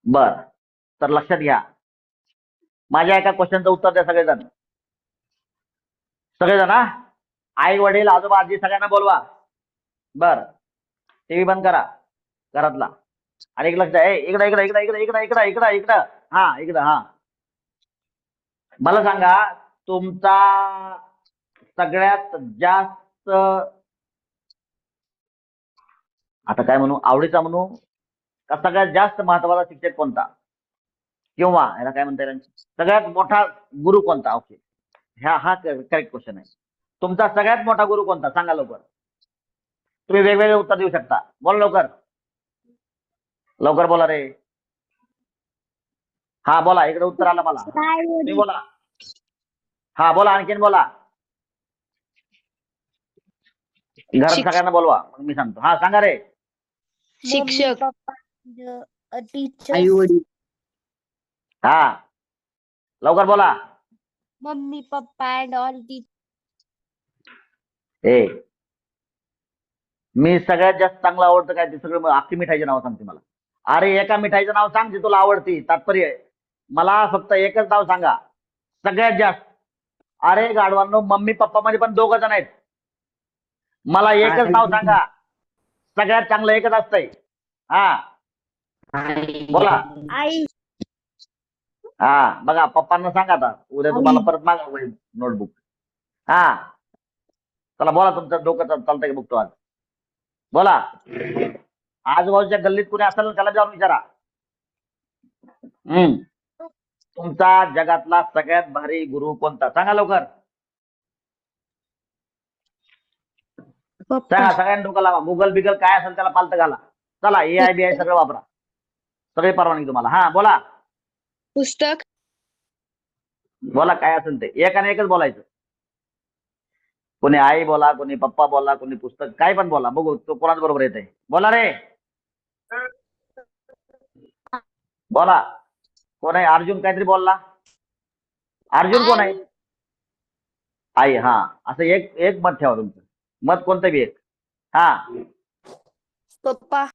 बर, तर लक्षात घ्या, माझ्या एका क्वेश्चनचं उत्तर द्या सगळेजण. सगळेजण हा, आई वडील आजोबा आजी सगळ्यांना बोलवा. बर, टीव्ही बंद करा घरातला. आणि एक लक्ष आहे, इकडं इकडं इकडं इकडं इकडं इकडं इकडं इकडं हा इकडं हा. मला सांगा, तुमचा सगळ्यात जास्त, आता काय म्हणू, आवडीचा म्हणू का सगळ्यात जास्त महत्वाचा शिक्षक कोणता, किंवा याला काय म्हणता येईल, सगळ्यात मोठा गुरु कोणता? ओके, हा करेक्ट क्वेश्चन आहे. तुमचा सगळ्यात मोठा गुरु कोणता सांगा लवकर. तुम्ही वेगवेगळे उत्तर देऊ शकता, बोला लवकर, लवकर बोला रे. हा बोला, इकडे उत्तर आलं मला, तुम्ही बोला. हा बोला, आणखीन बोला, घरात सगळ्यांना बोलवा मग मी सांगतो. हा सांगा रे. शिक्षक, टीचर, आई वडील, हा लवकर बोला. Mummy papa and all teacher. ए, मी सगळ्यात जास्त चांगलं आवडतं काय ते सगळं अख्खी मिठाईचे नाव सांगते मला. अरे एका मिठाईचं नाव सांग जे तुला आवडती, तात्पर्य आहे. मला फक्त एकच नाव सांगा सगळ्यात जास्त. अरे गाडवांनो, मम्मी पप्पा मध्ये पण दोघ जण आहेत, मला एकच नाव सांगा, सगळ्यात चांगलं एकच असतंय. हा बोला. आई. हा बघा, पप्पांना सांगा आता, उद्या तुम्हाला परत मागा नोटबुक. हा चला बोला, तुमचं डोकं चालतंय का बघतो आज. बोला, आजूबाजूच्या गल्लीत कुणी असेल ना त्याला जाऊन विचारा. तुमचा जगातला सगळ्यात भारी गुरु कोणता सांगा लवकर. सांगा, सगळ्यांनी डोकं लावा, गुगल बिगल काय असेल त्याला पालत घाला. चला, AI BI सगळं वापरा, सगळे परवानगी तुम्हाला. हा बोला, पुस्तक, बोला काय असेल ते, एकाने एकच बोलायचं. कोणी आई बोला, कोणी पप्पा बोला, कोणी पुस्तक, काय पण बोला, बघू तो कोणाच बरोबर येत आहे. बोला रे, बोला. कोण आहे? अर्जुन काहीतरी बोलला. अर्जुन कोण आहे? आई. हा, असं एक एक मत ठेवा तुमचं, मत कोणतं बी एक. हा, पप्पा,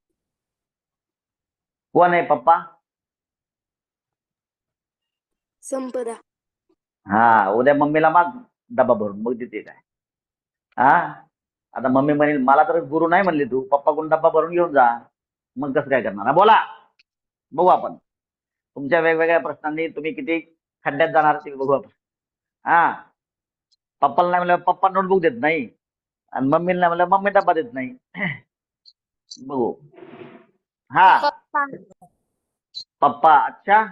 कोण आहे पप्पा? संपदा, हा, उद्या मम्मीला माग डबा भरून, मग देते काय. हा, आता मम्मी म्हणेल मला तर गुरु नाही म्हणली तू, पप्पा कोण डब्बा भरून घेऊन जा, मग कसं काय करणार. बोला, बघू आपण तुमच्या वेगवेगळ्या प्रश्नांनी तुम्ही किती खड्ड्यात जाणार ते बघू आपण. हा, पप्पाला नाही म्हणलं पप्पा नोटबुक देत नाही, आणि मम्मीला नाही म्हणलं मम्मी डब्बा देत नाही. बघू. हा, पप्पा. अच्छा,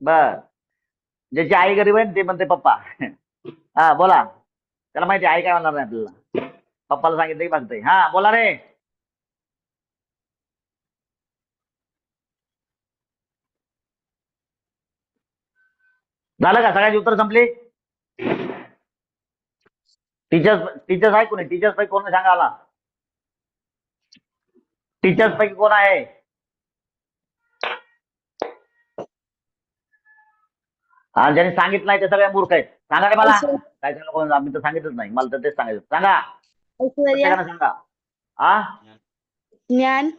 बर, ज्याची आई गरीब आहे ते म्हणते पप्पा. हा बोला, त्याला माहिती आई काय म्हणणार नाही आपल्याला, पप्पाला सांगितलं की बघतंय. हा बोला रे. झालं का, सगळ्यांची उत्तर संपली? टीचर्स आहे कोणी? टीचर्स पैकी कोण सांगा आला? टीचर्स पैकी कोण आहे? आणि ज्यांनी सांगितलं नाही ते सगळे मूर्ख आहेत. सांगा रे मला. काय सांगा कोण, आम्ही तर सांगितलंच नाही, मला तर तेच सांगायचं. सांगा, प्रत्येकानं सांगा. आ, ज्ञान,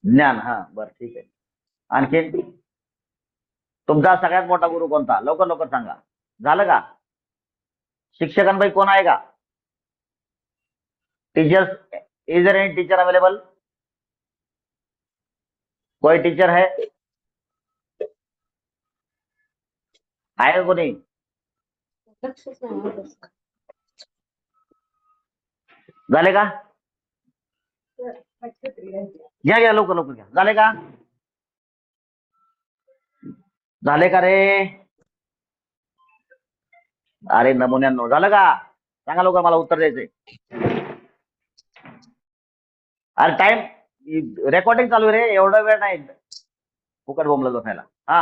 ज्ञान. हा बरं, ठीक आहे. आणखीन, तुमचा सगळ्यात मोठा गुरु कोणता? लवकर लवकर सांगा. झालं का? शिक्षकांपैकी कोण आहे का? Teachers, is there any teacher available? कोई टीचर है? आहे का कोणी? झाले का? घ्या घ्या, लवकर लवकर घ्या. झाले का? झाले का रे? अरे नमुन्यांनो, झालं का? सांगा लवकर, मला उत्तर द्यायचंय. अरे टाइम रेकॉर्डिंग चालू आहे रे, एवढा वेळ नाही फुकट बोंबला बसायला. हा,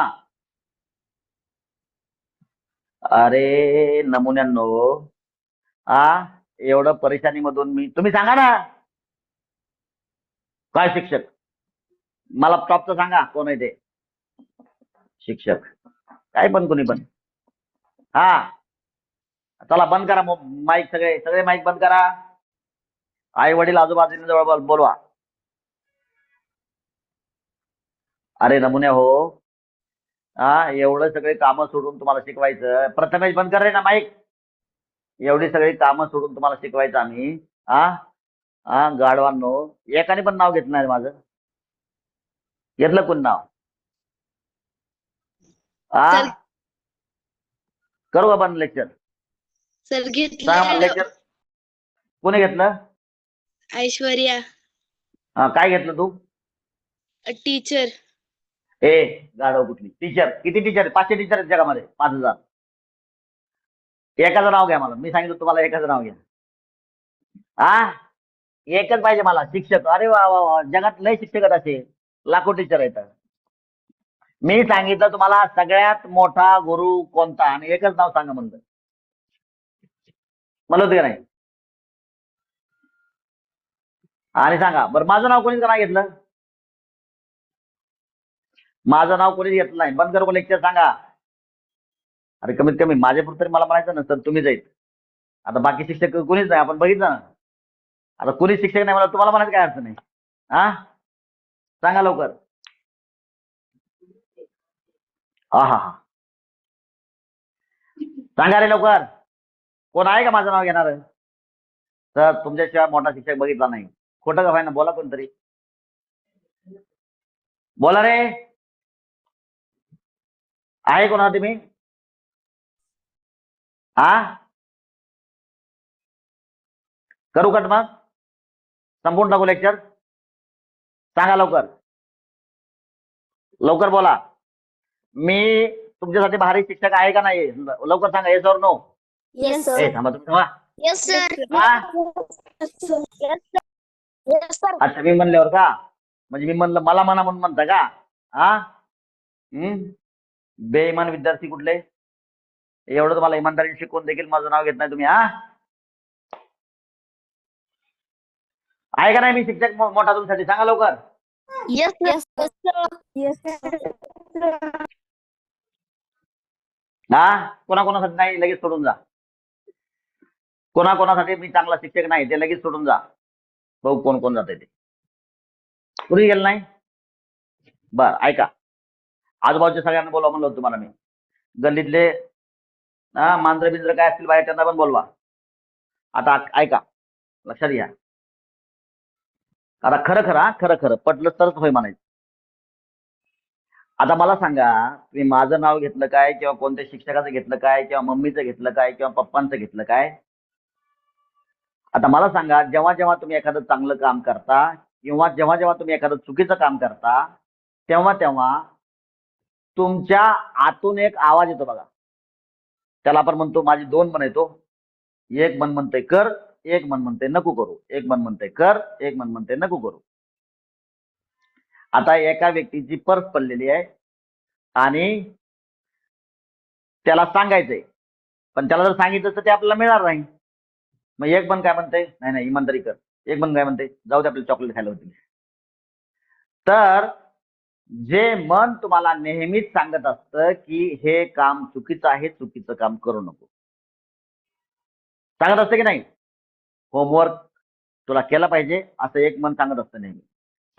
अरे नमुन्यांनो, हा एवढं परेशानी मधून मी, तुम्ही सांगा ना काय शिक्षक, मला टॉपचं सांगा कोण आहे ते शिक्षक, काय पण कोणी पण. हा चला, बंद करा माईक, सगळे सगळे माईक बंद करा. आई वडील आजूबाजूने जवळ बोलवा. अरे नमुन्या हो. हा, एवढं सगळे कामं सोडून तुम्हाला शिकवायचं. प्रथमेश बंद कर रे ना माईक. एवढी सगळी कामं सोडून तुम्हाला शिकवायचं आम्ही. हा हा, गाढवांनो. एकाने पण नाव घेतलं नाही माझं. घेतलं कोण नाव? हा, सर करू का बंद लेक्चर? सर सांगा मला घेतलेलं लेक्चर कोणी घेतलं? ऐश्वर्या हा, काय घेतलं तू? टीचर. ए, गाढव कुठली टीचर? किती टीचर आहेत? 500 टीचर आहेत जगामध्ये, 5000. एकाचं नाव घ्या मला. मी सांगितलं तुम्हाला एकाचं नाव घ्या. हा, एकच पाहिजे मला शिक्षक. अरे वा वा वा, जगात लय शिक्षक आहेत असे, लाखो टीचर आहेत. मी सांगितलं तुम्हाला सगळ्यात मोठा गुरु कोणता, आणि एकच नाव सांगा म्हणलं. मला होतं का नाही? आणि सांगा बरं, माझं नाव कोणीच नाही घेतलं? माझं नाव कोणीच घेतलं नाही. बंद करू लेक्चर सांगा. अरे कमीत कमी माझ्यापुरतं तरी मला म्हणायचं ना सर तुम्ही जाईल. आता बाकी शिक्षक कोणीच नाही, आपण बघितलं ना. आता कोणीच शिक्षक नाही मला, तुम्हाला म्हणायचं काय अर्थ नाही. हा, सांगा लवकर. हा हा हा, सांगा रे लवकर. कोण आहे का माझं नाव घेणार? सर तुमच्याशिवाय मोठा शिक्षक बघितला नाही. खोटं का व्हायना, बोला कोणतरी. बोला रे. आहे कोणा तुम्ही? हा, करू कट मग? संपूर्ण टाकू लेक्चर? सांगा लवकर. लवकर बोला. मी तुमच्यासाठी भारी शिक्षक आहे का नाही? लवकर सांगा. येस और नो? येस ए थांबा तुम्ही थांबा. Yes, sir. हा? Yes, sir. Yes, sir. अच्छा, मी म्हणल्यावर का? म्हणजे मी म्हणलं मला म्हणा म्हणून म्हणता का? हा, बेईमान विद्यार्थी कुठले? एवढं तुम्हाला इमानदारी शिकवून देखील माझं नाव घेत नाही तुम्ही. हा, आहे का नाही मी शिक्षक मोठा तुमच्यासाठी? सांगा लवकर. Yes, yes, yes, sir. Yes, sir. हा, कोणाकोणासाठी नाही लगेच सोडून जा. कोणाकोणासाठी मी चांगला शिक्षक नाही ते लगेच सोडून जा. बघू कोण कोण जाते ते. कुणी गेलं नाही? बर ऐका, आजूबाजूच्या सगळ्यांना बोलवा म्हणलं होतं तुम्हाला मी. गल्लीतले मांजर बिंजर काय असतील बाहेर त्यांना पण बोलवा. आता ऐका, लक्षात घ्या. आता खरं खरं खरं खरं पटलं तरच होय म्हणायचं. आता मला सांगा, तुम्ही माझं नाव घेतलं काय, किंवा कोणत्या शिक्षकाचं घेतलं काय, किंवा मम्मीचं घेतलं काय, किंवा पप्पांचं घेतलं काय? आता मला सांगा, जेव्हा जेव्हा तुम्ही एखादं चांगलं काम करता, किंवा जेव्हा जेव्हा तुम्ही एखादं चुकीचं काम करता, तेव्हा तेव्हा तुमच्या आतून एक आवाज येतो बघा. त्याला आपण म्हणतो, माझी दोन मन येतो. एक मन म्हणते कर, एक मन म्हणते नको करू. एक मन म्हणते कर, एक मन म्हणते नको करू. आता एका व्यक्तीची पर्स पडलेली आहे आणि त्याला सांगायचंय, पण त्याला जर सांगितलं तर ते आपल्याला मिळणार नाही. मग एक मन काय म्हणते, नाही नाही इमानदारी कर. एक मन काय म्हणते, जाऊ दे आपल्याला चॉकलेट खायला होती. तर जे मन तुम्हाला नेहमीच सांगत असतं की हे काम चुकीचं आहे, चुकीचं काम करू नको, सांगत असतं की नाही? होमवर्क तुला केला पाहिजे असं एक मन सांगत असतं नेहमी.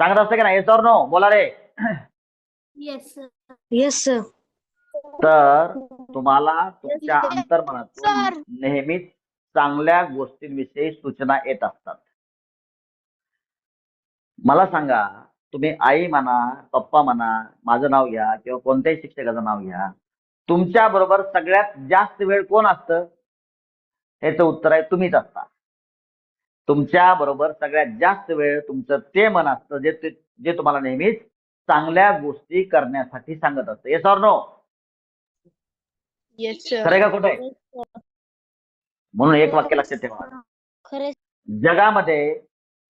सांगत असतं की नाही? येस और नो? बोला रे. Yes, sir. Yes sir. तर तुम्हाला तुमच्या Sir. अंतर्मनातून नेहमीच चांगल्या गोष्टींविषयी सूचना येत असतात. मला सांगा, तुम्ही आई म्हणा, पप्पा म्हणा, माझं नाव घ्या किंवा कोणत्याही शिक्षकाचं नाव घ्या, तुमच्या बरोबर सगळ्यात जास्त वेळ कोण असतं? याचं उत्तर आहे तुम्हीच असता. तुमच्या बरोबर सगळ्यात जास्त वेळ तुमचं ते मन असतं जे तुम्हाला नेहमीच चांगल्या गोष्टी करण्यासाठी सांगत असतं. येस और नो? Yes sir. खरं का खोटं आहे? म्हणून एक वाक्य लक्षात ठेवा. खरं. जगामध्ये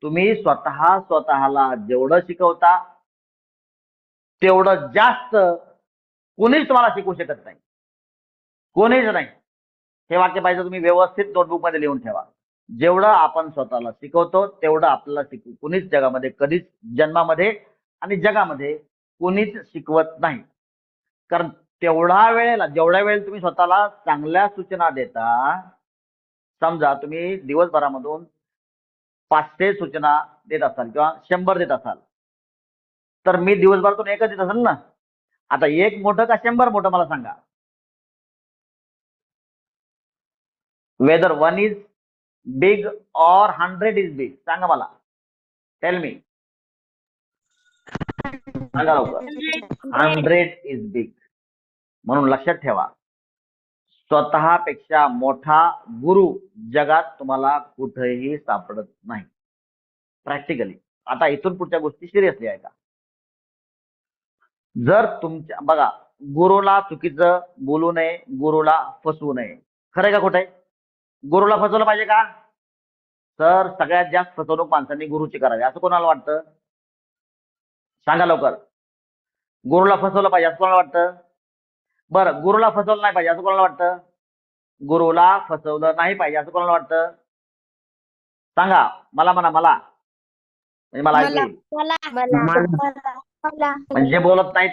तुम्ही स्वतःला जेवढं शिकवता तेवढं जास्त कोणीच तुम्हाला शिकवू शकत नाही. कोणीच नाही. हे वाक्य पाहिजे तुम्ही व्यवस्थित नोटबुक मध्ये लिहून ठेवा. जेवढं आपण स्वतःला शिकवतो तेवढं आपल्याला कोणीच जगामध्ये कधीच जन्मामध्ये आणि जगामध्ये कोणीच शिकवत नाही. कारण जेवढ्या वेळ तुम्ही स्वतःला चांगल्या सूचना देता, समजा तुम्ही दिवसभरामधून 500 सूचना देत असाल किंवा 100 देत असाल, तर मी दिवसभरातून एकच येत असेल ना. आता एक मोठं का 100 मोठं मला सांगा. वेदर 1 इज बिग और 100 इज बिग, सांगा मला. टेल मी, सांगा लवकर. 100 इज बिग. म्हणून लक्षात ठेवा, स्वतःपेक्षा मोठा गुरु जगात तुम्हाला कुठेही सापडत नाही. प्रॅक्टिकली. आता इथून पुढच्या गोष्टी सिरियसली आहे का. जर तुमच्या बघा, गुरुला चुकीचं बोलू नये, गुरुला फसवू नये. खरंय का खोटं आहे. गुरुला फसवलं पाहिजे का. तर सगळ्यात जास्त फसवणूक माणसांनी गुरुची करावी असं कोणाला वाटतं. सांगा लवकर. गुरुला फसवलं पाहिजे असं कोणाला वाटतं. बरं, गुरुला फसवलं नाही पाहिजे असं कोणाला वाटतं. गुरुला फसवलं नाही पाहिजे असं कोणाला वाटतं. सांगा मला, म्हणा मला, म्हणजे मला ऐकू येईल. मला म्हणजे बोलत नाहीत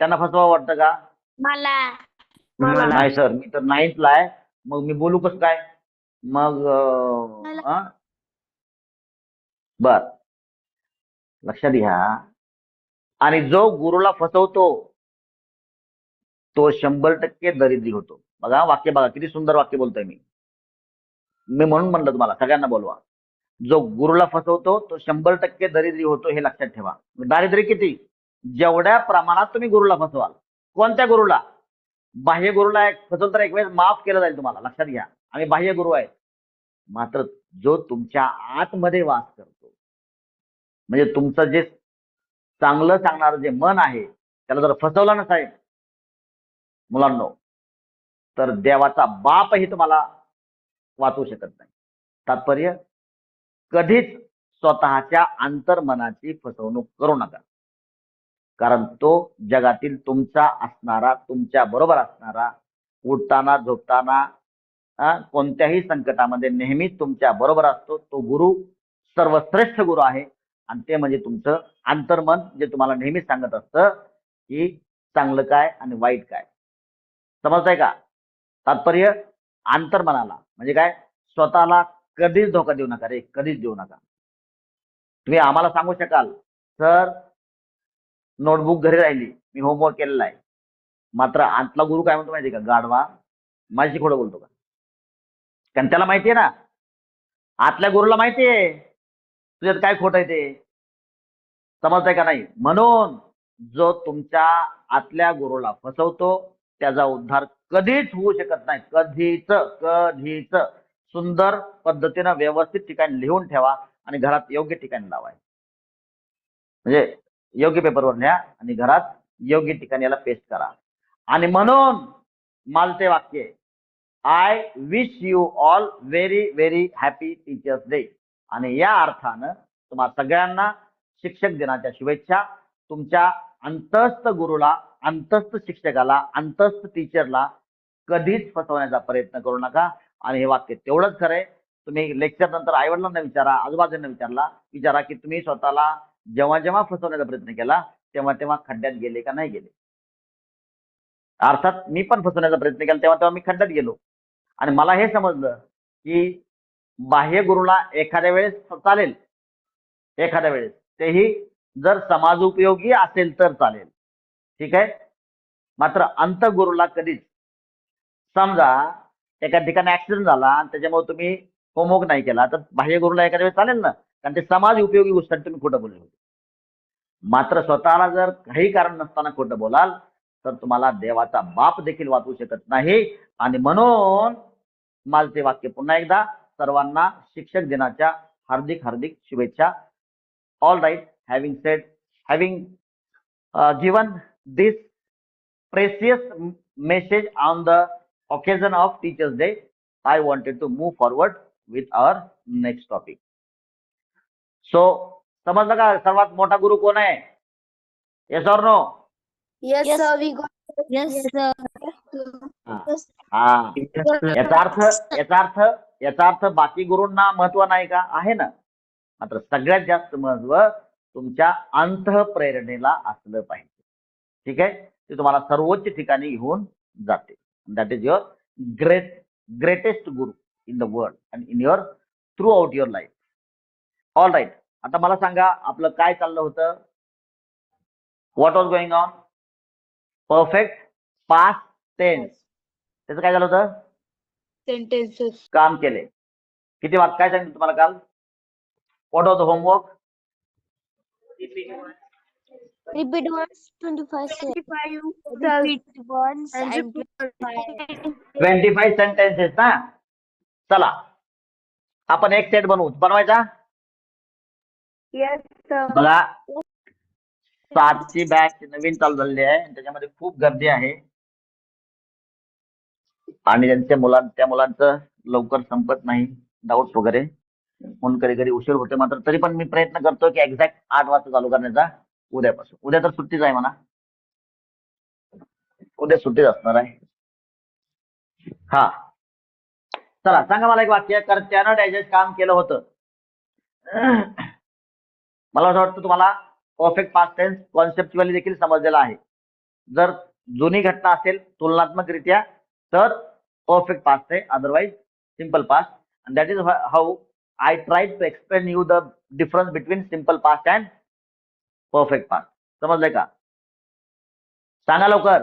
त्यांना फसवावं वाटतं का. मला नाही सर, मी तर 9th ला आहे, मग मी बोलू कसं काय. मग बर, लक्षात घ्या. आणि जो गुरुला फसवतो तो 100% दरिद्री होतो. बघा वाक्य, बघा किती सुंदर वाक्य बोलतोय मी. म्हणून म्हणलं तुम्हाला सगळ्यांना बोलवा. जो गुरुला फसवतो तो 100% दरिद्री होतो, हे लक्षात ठेवा. दारिद्र्य किती, जेवढ्या प्रमाणात तुम्ही गुरुला फसवाल. कोणत्या गुरुला. बाह्य गुरुला फसवलं तर एक वेळेस माफ केलं जाईल तुम्हाला. लक्षात घ्या, आम्ही बाह्य गुरु आहेत. मात्र जो तुमच्या आतमध्ये वास करतो, म्हणजे तुमचं जे चांगलं सांगणारं जे मन आहे, त्याला जर फसवलं नसाईल मुलांनो, तर देवाचा बापही तुम्हाला वाचवू शकत नाही. तात्पर्य, कधीच स्वतःच्या अंतर्मनाची फसवणूक करू नका. कारण तो जगातील तुमचा असणारा, तुमच्या बरोबर असणारा, उठताना झोपताना कोणत्याही संकटामध्ये नेहमीच तुमच्या बरोबर असतो. तो गुरु सर्वश्रेष्ठ गुरु आहे. आणि ते म्हणजे तुमचं अंतर्मन, जे तुम्हाला नेहमी सांगत असतं की चांगलं काय आणि वाईट काय. समजताय का. तात्पर्य, अंतर्मनाला म्हणजे काय, स्वतःला कधीच धोका देऊ नका रे, कधीच देऊ नका. तुम्ही आम्हाला सांगू शकाल, सर नोटबुक घरी राहिली, मी होमवर्क केलेला आहे. मात्र आतला गुरु काय म्हणतो माहिती का, गाढवा माझी खोडं बोलतो का. कारण त्याला माहितीये ना, आतल्या गुरुला माहितीये तुझ्यात काय खोट आहे ते. समजताय का नाही. म्हणून जो तुमच्या आतल्या गुरुला फसवतो त्याचा उद्धार कधीच होऊ शकत नाही. कधीच कधीच. सुंदर पद्धतीनं व्यवस्थित ठिकाणी लिहून ठेवा आणि घरात योग्य ठिकाणी लावा. म्हणजे योग्य पेपरवर लिहा आणि घरात योग्य ठिकाणी याला पेस्ट करा. आणि म्हणून मालते वाक्य, I wish you all very very happy teachers day. आणि या अर्थानं तुम्हा सगळ्यांना शिक्षक दिनाच्या शुभेच्छा. तुमच्या अंतस्थ गुरुला, अंतस्थ शिक्षकाला, अंतस्थ टीचरला कधीच फसवण्याचा प्रयत्न करू नका. आणि हे वाक्य तेवढंच खरंय. तुम्ही लेक्चर नंतर आईवडिलांना विचारा, आजूबाजूंना विचारा की तुम्ही स्वतःला जेव्हा जेव्हा फसवण्याचा प्रयत्न केला तेव्हा तेव्हा खड्ड्यात गेले का नाही गेले. अर्थात मी पण फसवण्याचा प्रयत्न केला तेव्हा तेव्हा मी खड्ड्यात गेलो. आणि मला हे समजलं की बाह्य गुरुला एखाद्या वेळेस चालेल, एखाद्या वेळेस तेही जर समाजोपयोगी असेल तर चालेल, ठीक आहे. मात्र अंतगुरुला कधीच. समजा एका ठिकाणी ऍक्सिडेंट झाला आणि त्याच्यामुळे तुम्ही होमवर्क नाही केला तर बाह्य गुरुला एखाद्या वेळेस चालेल ना, कारण ते समाज उपयोगी गोष्टी तुम्ही खोटं बोलले होते. मात्र स्वतःला जर काही कारण नसताना खोटं बोलाल तर तुम्हाला देवाचा बाप देखील वाचवू शकत नाही. आणि म्हणून माझे वाक्य पुन्हा एकदा, सर्वांना शिक्षक दिनाच्या हार्दिक हार्दिक शुभेच्छा. All right, having given this precious message on the occasion of Teachers Day, I wanted to move forward with our next topic. So, समजलं का सर्वात मोठा गुरु कोण आहे. Yes or no. Yes, sir. We got. Yes, sir. हा, याचा अर्थ बाकी गुरूंना महत्व नाही का, आहे ना. मात्र सगळ्यात जास्त महत्व तुमच्या अंतःप्रेरणेला असलं पाहिजे. ठीक आहे, ते तुम्हाला सर्वोच्च ठिकाणी घेऊन जाते. That is your greatest guru in the world and in your through your life. All right, आता मला सांगा आपलं काय चाललं होतं. What was going on? Perfect past tense. त्याचं काय झालं होतं? सेंटेन्सेस. काम केले. किती वाक्य काय सांगितलं तुम्हाला काल? What was the homework? Repeat once 25 seconds. 25 Repeat once and and 25. 25 sentences ना. चला आपण एक सेट बनवायचा. Yes, sir. बघा 7ची बॅच नवीन चालू झालेली आहे. त्याच्यामध्ये खूप गर्दी आहे आणि त्या मुलांचं लवकर संपत नाही डाऊट्स वगैरे, म्हणून कधी कधी उशीर होते. मात्र तरी पण मी प्रयत्न करतो की एक्झॅक्ट 8 वाजता चालू करण्याचा उद्यापासून. उद्या तर सुट्टीच आहे म्हणा. उद्या सुट्टीच असणार आहे. हा चला सांगा मला एक वाक्य. कर्त्यानं डायजेस्ट काम केलं होतं. मला असं वाटतं तुम्हाला परफेक्ट पास्ट टेन्स कॉन्सेप्च्युअली देखील समजलेला आहे. जर जुनी घटना असेल तुलनात्मकरित्या तर परफेक्ट पास्ट आहे, otherwise simple past. And that is how I try to explain you the difference between simple past and perfect past. समजलंय का? सांगा लवकर.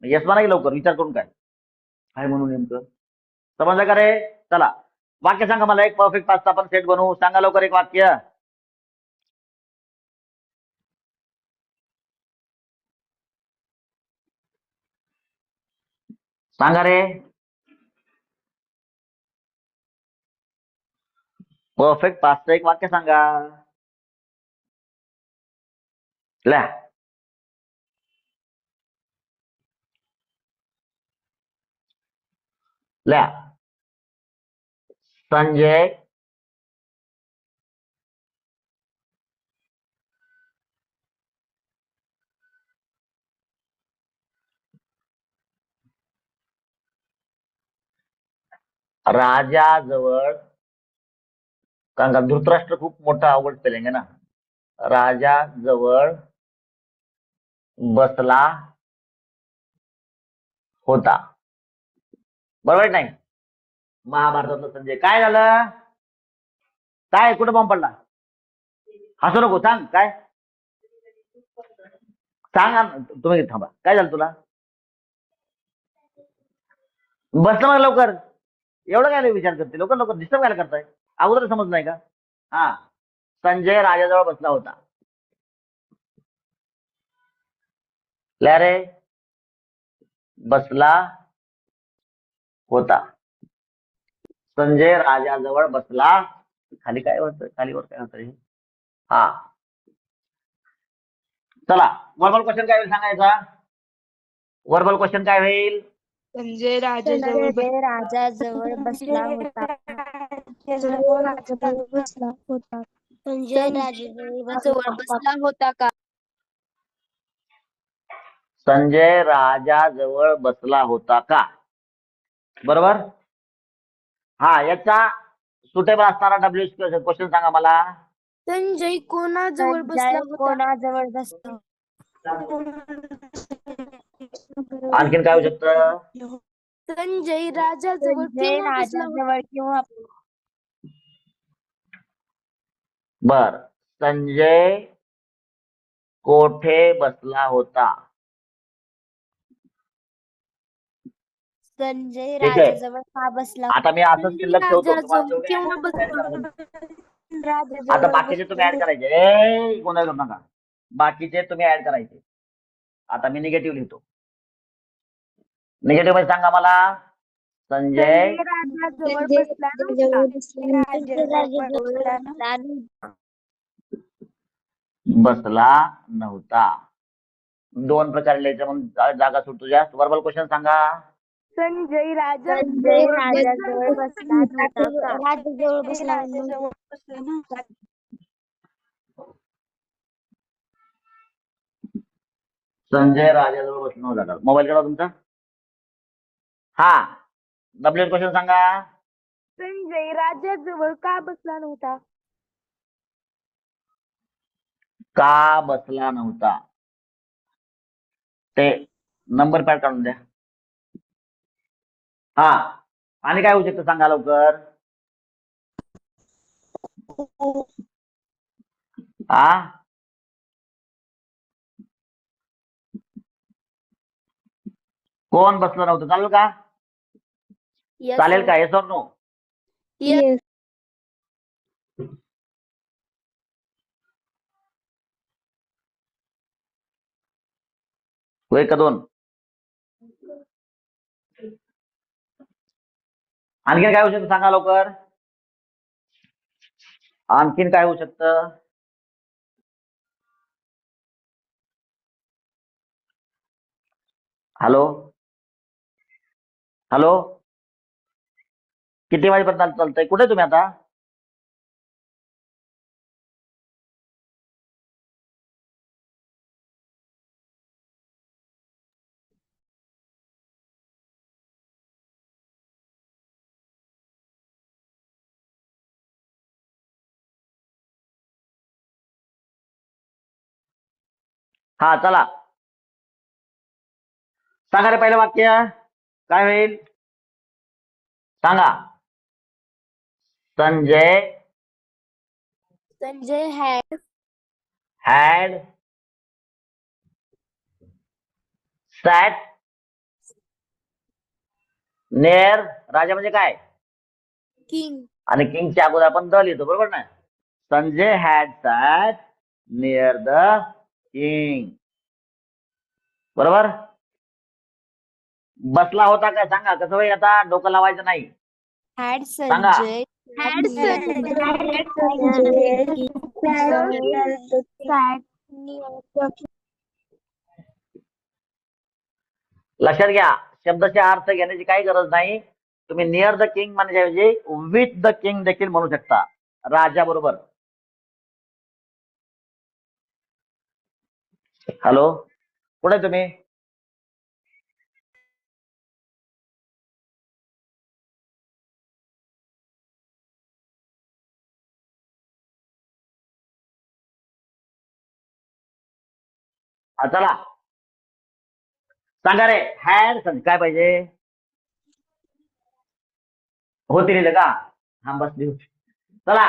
येस म्हणा की लवकर, विचार करून काय म्हणून नेमकं समजलं का रे? चला वाक्य सांगा मला एक. परफेक्ट पास्ट आपण सेट बनवू. सांगा लवकर एक वाक्य. सांगा रे. परफेक्ट पास्टचं एक वाक्य सांगा. संजय राजाजवळ, कारण का धृतराष्ट्र खूप मोठा अवघड स्पेलिंग आहे ना. राजाजवळ बसला होता. बरोबर नाही? महाभारतातलं संजय. काय झालं? काय कुठं बॉम्ब पडला? हसू नको, सांग काय. सांग तुम्ही, थांबा. काय झालं तुला? बसलं मग लवकर. एवढं काय विचार करते? लवकर लवकर डिस्टर्ब काय करताय? अगोदर समज नाही का? हा संजय राजाजवळ बसला होता. रे बसला होता. संजय राजाजवळ बसला. खाली काय होतं? खालीवर काय होतं? हा चला वर्बल क्वेश्चन काय होईल सांगायचा? वर्बल क्वेश्चन काय होईल? संजय राजाजवळ संजय राजाजवळ बसला होता. संजय राजाजवळ बसला होता का? संजय राजाजवळ बसला होता का? बरोबर. हा याचा सुटेबल असणारा डब्ल्यू क्वेश्चन सांगा मला. संजय कोणाजवळ बसला होता? कोणाजवळ बसला? आणखीन काय होऊ शकतं? संजय राजाजवळ संजय केव्हा बसला होता? राजाजवळ किंवा बर संजय कोठे बसला होता? संजय ठीक आहे. राजाजवळ का बसला? आता मी असंच शिल्लक ठेवतो. तुम्हाला राजाजवळ जेवढे केव्हा add करायचे बसला तेवढे add करायचे. होता? आता बाकीचे तुम्ही ऍड करायचे. गोंधळ करू नका. बाकीचे तुम्ही ऍड करायचे. आता मी निगेटिव्ह लिहितो. निगेटिव्ह मध्ये सांगा मला. संजय राजाजवळ बसला नव्हता. 2 प्रकारे लिहायचं म्हणून जागा सुटतो जास्त. वर्बल क्वेश्चन सांगा. संजय राजाजवळ बसला नव्हता का? राजाजवळ बसला नव्हता. संजय राजाजवळ बसला नव्हता. मोबाईल केला तुमचा? हा डब्ल्यू क्वेश्चन सांगा. संजय राजाजवळ का बसला नव्हता? का बसला नव्हता? ते नंबर पॅड काढून द्या. हा आणि काय होऊ शकतं सांगा लवकर. हा कोण बसलं नव्हतं? चालेल का? Yes, चालेल sir. का? येस और नो? Yes. होय का दोन? आणखीन काय होऊ शकतं सांगा लवकर. आणखीन काय होऊ शकतं? हॅलो हॅलो, किती वाजेपर्यंत चालतंय? कुठे तुम्ही आता? हा चला, सांगा रे पहिलं वाक्य काय होईल सांगा. Sanjay Sanjay had sat near. राजा म्हणजे काय? king. आणि किंगच्या अगोदर आपण द लिहितो, बरोबर ना? Sanjay had sat near the king, बरोबर. बसला होता का सांगा. कसं होईल आता? डोकं लावायचं नाही. Had सांगा. Sanjay. Had लक्षात घ्या, शब्दाचा अर्थ घेण्याची काही गरज नाही. तुम्ही नियर द किंग म्हणण्याऐवजी विथ द किंग देखील म्हणू शकता, राजा बरोबर. हॅलो, कुठे तुम्ही? चला सांगा रे. हॅड काय पाहिजे? होती लिहिलं का? हा बस लिहू. चला,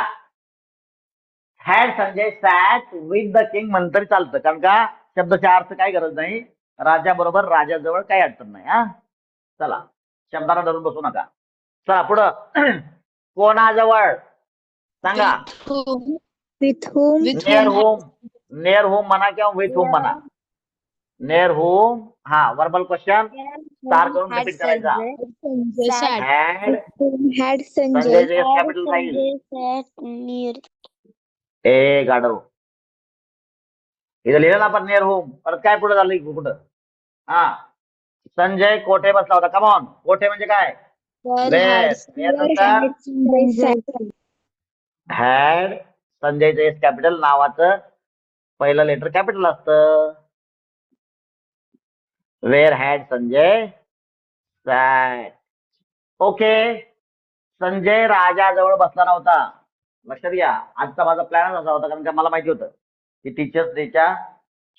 had Sanjay sat with the king म्हणतरी चालतं, कारण का शब्दाचा अर्थ काही गरज नाही. राजा बरोबर राजाजवळ काही अडचण नाही. हा चला, शब्दाला धरून बसू नका. चला पुढं. कोणाजवळ सांगा. With whom? Near home. Near home म्हणा किंवा विथ होम म्हणा. Near home. हा, वर्बल क्वेश्चन स्टार करून Had रिपीट करायचा. Sanjay had had Sanjay capital राहील. sat near. ए गाडव, इथं लिहिलं ना आपण नियर होम. परत काय पुढे झालं कुठं? हा, संजय कोठे बसला होता. कमॉन, कोठे म्हणजे काय? वेर. हॅड संजयचं एस कॅपिटल, नावाचं पहिलं लेटर कॅपिटल असतं. Where had Sanjay sat. Okay, Sanjay राजाजवळ बसला नव्हता. लक्षात घ्या, आजचा माझा प्लॅनच असा होता, कारण का मला माहिती होतं की टीचर्स डेच्या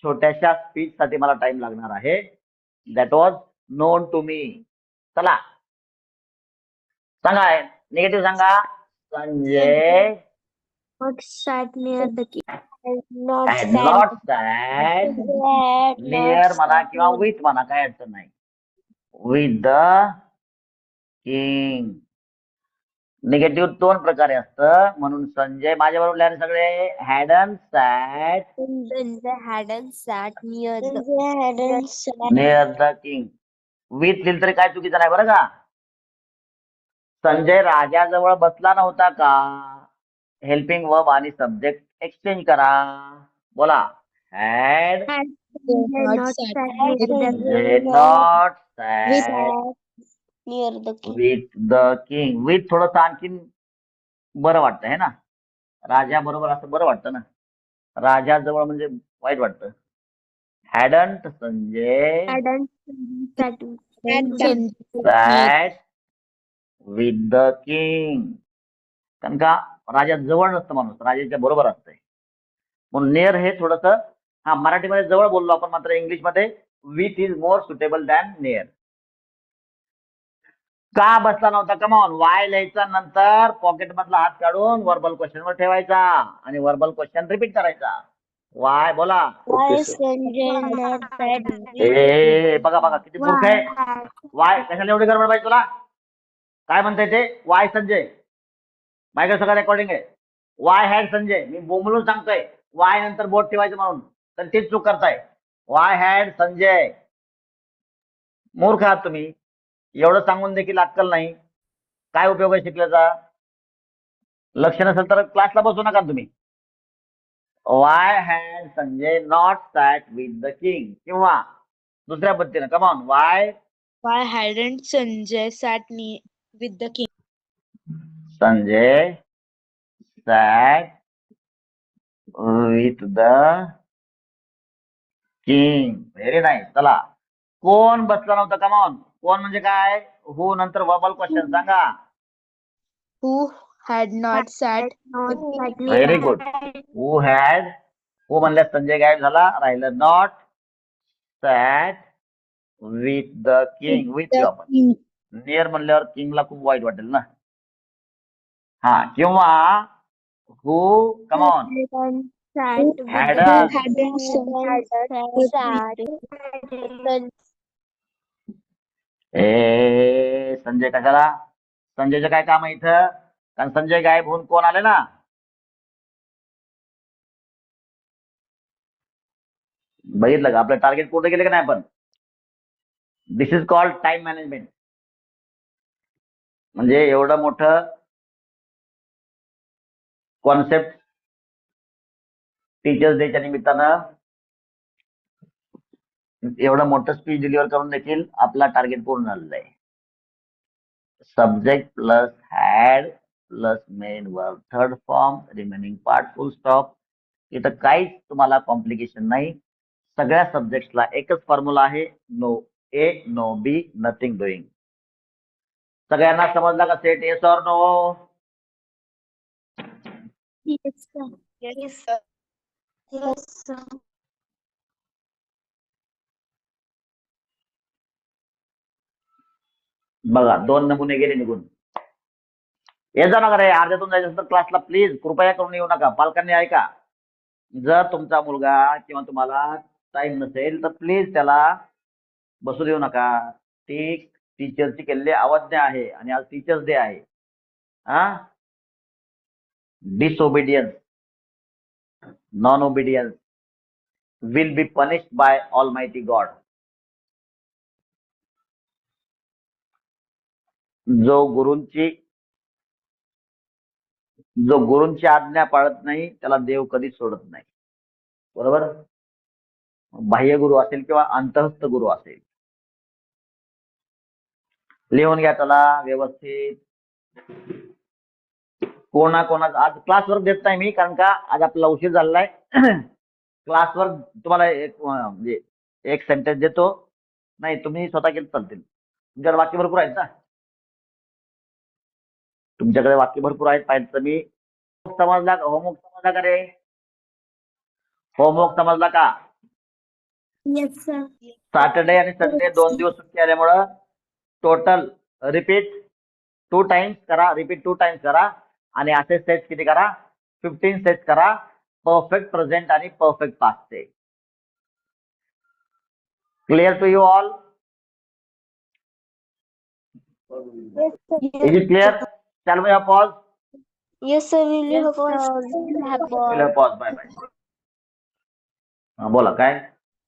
छोट्याशा स्पीच साठी मला टाइम लागणार आहे. That was known to me. चला सांगा, निगेटिव्ह सांगा. Sanjay Not sat near the king. Had not sat near म्हणा किंवा विथ म्हणा, काय अडचण नाही. With the king. निगेटिव्ह दोन प्रकारे असतं, म्हणून संजय माझ्या बरोबर लिहा सगळे. हॅडन सॅट Sanjay hadn't sat near the near the king. With लिहिलं तरी काय चुकीचं नाही, बरं का. संजय राजाजवळ बसला नव्हता का? हेल्पिंग वर्ब आणि सब्जेक्ट एक्सचेंज करा. बोला. Had not sat not sat near the king. With the king. With थोडस आणखीन बरं वाटतं है ना. राजा बरोबर असं बरं वाटतं ना. राजाजवळ म्हणजे वाईट वाटतं. Hadn't Sanjay Hadn't sat with the king. कारण का राजा जवळ नसतं, माणूस राजाच्या बरोबर असतंय. म्हणून नियर हे थोडस, हा मराठीमध्ये जवळ बोललो आपण, मात्र इंग्लिशमध्ये with is more suitable than near. का बसला नव्हता? कमॉन, वाय लिहायचा, नंतर पॉकेट मधला हात काढून वर्बल क्वेश्चन वर ठेवायचा आणि वर्बल क्वेश्चन रिपीट करायचा. वाय बोला. Why Sanjay not that? ए बघा बघा किती मूर्ख आहे. वाय कशाला एवढी गडबड पाहिजे तुला? काय म्हणताय ते? वाय संजय माझ्याकडे सगळं रेकॉर्डिंग आहे. वाय हॅड संजय मी बोंबलून सांगतोय. वाय नंतर बोट ठेवायचं म्हणून तर तेच चूक करताय. Y had Sanjay. मूर्ख आहात तुम्ही. एवढं सांगून देखील अक्कल नाही. काय उपयोग आहे शिकल्याचा? लक्ष नसेल तर क्लासला बसू नका तुम्ही. Why had Sanjay not sat with the king किंवा दुसऱ्या पद्धतीनं come on why Why hadn't Sanjay sat with the king? Sanjay sat with the king. Very nice. चला कोण बसला नव्हता? कमॉन कोण म्हणजे काय? हु नंतर वर्बल क्वेश्चन सांगा. Who had not sat with the king? Very good. Who had. Who म्हणल्यास संजय गायब झाला. राहिलं not sat with the king. With you आपण king. नियर म्हणल्यावर किंगला खूप वाईट वाटेल ना. हा किंवा who come on Sat had Hadn't sat ए संजय कशाला? संजयचं काय काम आहे इथं? कारण संजय गायब होऊन कोण आले ना. बघितलं का आपलं टार्गेट पूर्ण केलं का नाही आपण? दिस इज कॉल्ड टाइम मॅनेजमेंट. म्हणजे एवढं मोठं कॉन्सेप्ट टीचर्स डेच्या निमित्तानं एवढं मोठं स्पीच डिलिव्हर करून देखील आपला टार्गेट पूर्ण झालेला आहे. Subject plus had plus main verb third form remaining part full stop. इथं काहीच तुम्हाला कॉम्प्लिकेशन नाही. सगळ्या सब्जेक्ट्सला एकच फॉर्म्युला आहे. No A no B nothing doing. सगळ्यांना समजला का सेट? Yes or no? Yes, sir. Yes, sir. Yes, sir. बघा 2 नमुने गेले निघून. येत जा नका रे. अर्ध्यातून जायचं तर क्लासला प्लीज कृपया करून येऊ नका. पालकांनी ऐका. जर तुमचा मुलगा किंवा तुम्हाला टाइम नसेल तर प्लीज त्याला बसू देऊ नका. ती टीचरची केलेली अवज्ञा आहे आणि आज टीचर्स डे आहे. हा disobedience non obedience will be punished bye almighty God. जो गुरूंची आज्ञा पाळत नाही त्याला देव कधीच सोडत नाही. बरोबर? बाह्य गुरु असेल किंवा अंतःस्थ गुरु असेल. लिहून घ्या त्याला व्यवस्थित. कोणाचा आज क्लासवर्क देत नाही मी कारण का आज आपला उशीर झालेला आहे. क्लासवर्क तुम्हाला म्हणजे एक सेंटेन्स देतो. नाही तुम्ही स्वतः केलं चालतील. तुमच्याकडे वाक्य भरपूर आहेत ना. तुमच्याकडे वाक्य भरपूर आहेत. पाहिजे तर मी समजला का? होमवर्क समजला का रे? होमवर्क समजला का? Yes, sir. सॅटर्डे आणि संडे 2 दिवस सुट्टी आल्यामुळं टोटल रिपीट 2 टाइम्स करा. रिपीट 2 टाइम्स करा आणि असे सेट्स किती करा? 15 सेट्स करा. परफेक्ट प्रेझेंट आणि परफेक्ट पास्टचे. Clear to you all? Yes, sir. Is it clear? Shall we have pause? Yes, sir. Will you Yes, have sir. pause? Pause. Bye bye. बोला काय?